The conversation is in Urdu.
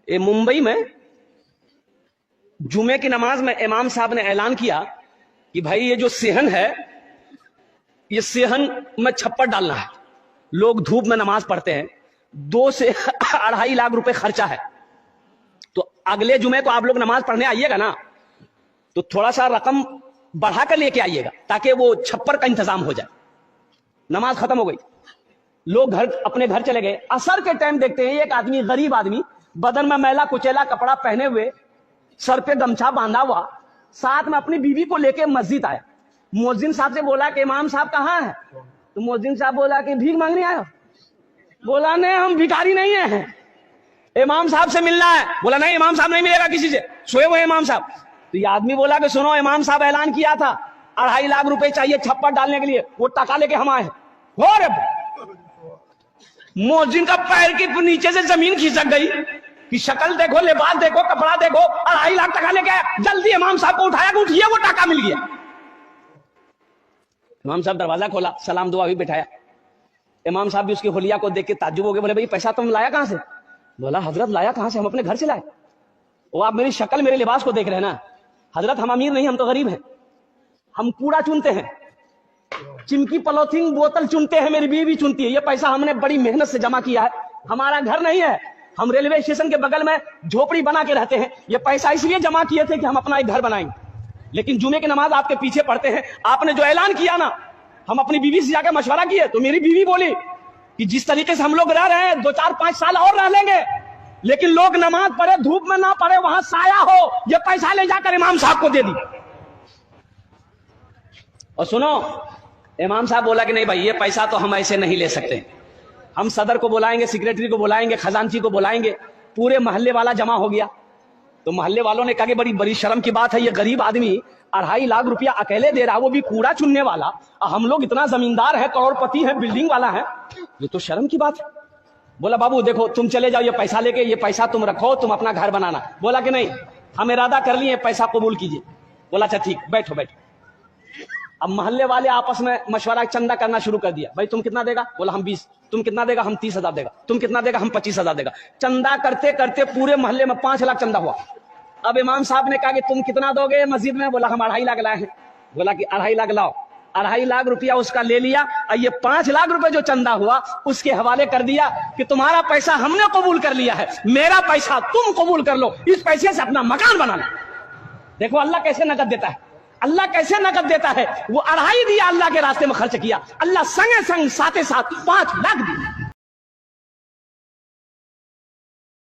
ممبئی میں جمعے کی نماز میں امام صاحب نے اعلان کیا کہ بھائی یہ جو صحن ہے یہ صحن میں چھپر ڈالنا ہے. لوگ دھوپ میں نماز پڑھتے ہیں, 2 سے 2.5 لاکھ روپے خرچہ ہے. تو اگلے جمعے کو آپ لوگ نماز پڑھنے آئیے گا نا, تو تھوڑا سا رقم بڑھا کر لے کے آئیے گا تاکہ وہ چھپر کا انتظام ہو جائے. نماز ختم ہو گئی, لوگ اپنے گھر چلے گئے. عصر کے ٹائم دیکھتے ہیں ایک آدمی, غریب آدمی, بدن میں میلا کچیلا کپڑا پہنے ہوئے, سر پہ گمچھا باندھا ہوا, ساتھ میں اپنی بیوی کو لے کے مسجد آیا. مؤذن صاحب سے بولا کہ امام صاحب کہاں ہے؟ تو مؤذن صاحب بولا کہ بھیک مانگنے آیا. بولا نہیں, ہم بھکاری نہیں ہیں, امام صاحب سے ملنا ہے. بولا نہیں, امام صاحب نہیں ملے گا کسی سے, سوئے ہوئے امام صاحب. تو یہ آدمی بولا کہ سنو, امام صاحب اعلان کیا تھا 2.5 لاکھ روپے چاہیے چھپر ڈالنے کے لیے, وہ ٹکا لے کے ہم آئے ہیں. مؤذن کا پیر کے نیچے سے زمین کھسک گئی کہ شکل دیکھو, لباس دیکھو, کپڑا دیکھو, 2.5 لاکھ ٹکا لے کے آیا. جلدی امام صاحب کو اٹھایا کہ اٹھیے, وہ ٹکا مل گیا. امام صاحب دروازہ کھولا, سلام دعا بھی بٹھایا. امام صاحب بھی اس کی حلیہ کو دیکھ کے تعجب ہو گئے. بولے بھائی پیسہ تم لایا کہاں سے؟ بولا حضرت لایا کہاں سے, ہم اپنے گھر سے لائے. وہ آپ میری شکل میرے لباس کو دیکھ رہے ہیں نا. حضرت ہم امیر نہیں, ہم تو غریب ہیں, ہم کوڑا چنتے ہیں, چمکی پلوتھین بوتل چنتے ہیں, میری بیوی چنتی ہے. یہ پیسہ ہم نے بڑی محنت سے جمع کیا ہے, ہمارا گھر نہیں ہے, ہم ریلوے اسٹیشن کے بغل میں جھوپڑی بنا کے رہتے ہیں. یہ پیسہ اس لیے جمع کیے تھے کہ ہم اپنا ایک گھر بنائیں گے. لیکن جمعے کی نماز آپ کے پیچھے پڑھتے ہیں, آپ نے جو اعلان کیا نا, ہم اپنی بیوی سے جا کے مشورہ کیے تو میری بیوی بولی کہ جس طریقے سے ہم لوگ رہ رہے ہیں 2 4 5 سال اور رہ لیں گے, لیکن لوگ نماز پڑھے دھوپ میں نہ پڑھے, وہاں سایہ ہو, یہ پیسہ لے جا کر امام صاحب کو دے دی. اور سنو, امام صاحب بولا کہ نہیں بھائی یہ پیسہ تو ہم ایسے نہیں لے سکتے, ہم صدر کو بلائیں گے, سیکریٹری کو بلائیں گے, خزانچی کو بلائیں گے. پورے محلے والا جمع ہو گیا. تو محلے والوں نے کہا کہ بڑی شرم کی بات ہے, یہ غریب آدمی 2.5 لاکھ روپیہ اکیلے دے رہا, وہ بھی کوڑا چننے والا, ہم لوگ اتنا زمیندار ہے, کروڑ پتی ہے, بلڈنگ والا ہے, یہ تو شرم کی بات ہے. بولا بابو دیکھو تم چلے جاؤ, یہ پیسہ لے کے, یہ پیسہ تم رکھو, تم اپنا گھر بنانا. بولا کہ نہیں, ہم ارادہ کر لیے, پیسہ قبول کیجیے. بولا اچھا ٹھیک, بیٹھو بیٹھو. اب محلے والے آپس میں مشورہ چندہ کرنا شروع کر دیا. بھائی تم کتنا دے گا؟ بولا ہم 20. تم کتنا دے گا؟ ہم 30,000 دے گا. تم کتنا دے گا؟ ہم 25,000 دے گا. چندہ کرتے کرتے پورے محلے میں 5 لاکھ چندہ ہوا. اب امام صاحب نے کہا کہ تم کتنا دو گے مسجد میں؟ بولا ہم 2.5 لاکھ لائے ہیں. بولا کہ 2.5 لاکھ لاؤ. 2.5 لاکھ روپیہ اس کا لے لیا, اور یہ 5 لاکھ روپے جو چندہ ہوا اس کے حوالے کر دیا کہ تمہارا پیسہ ہم نے قبول کر لیا ہے, میرا پیسہ تم قبول کر لو, اس پیسے سے اپنا مکان بنانا. دیکھو اللہ کیسے نقد دیتا ہے, اللہ کیسے نقد دیتا ہے. وہ 2.5 دیا, اللہ کے راستے میں خرچ کیا, اللہ سنگے سنگ ساتھ 5 لاکھ دی.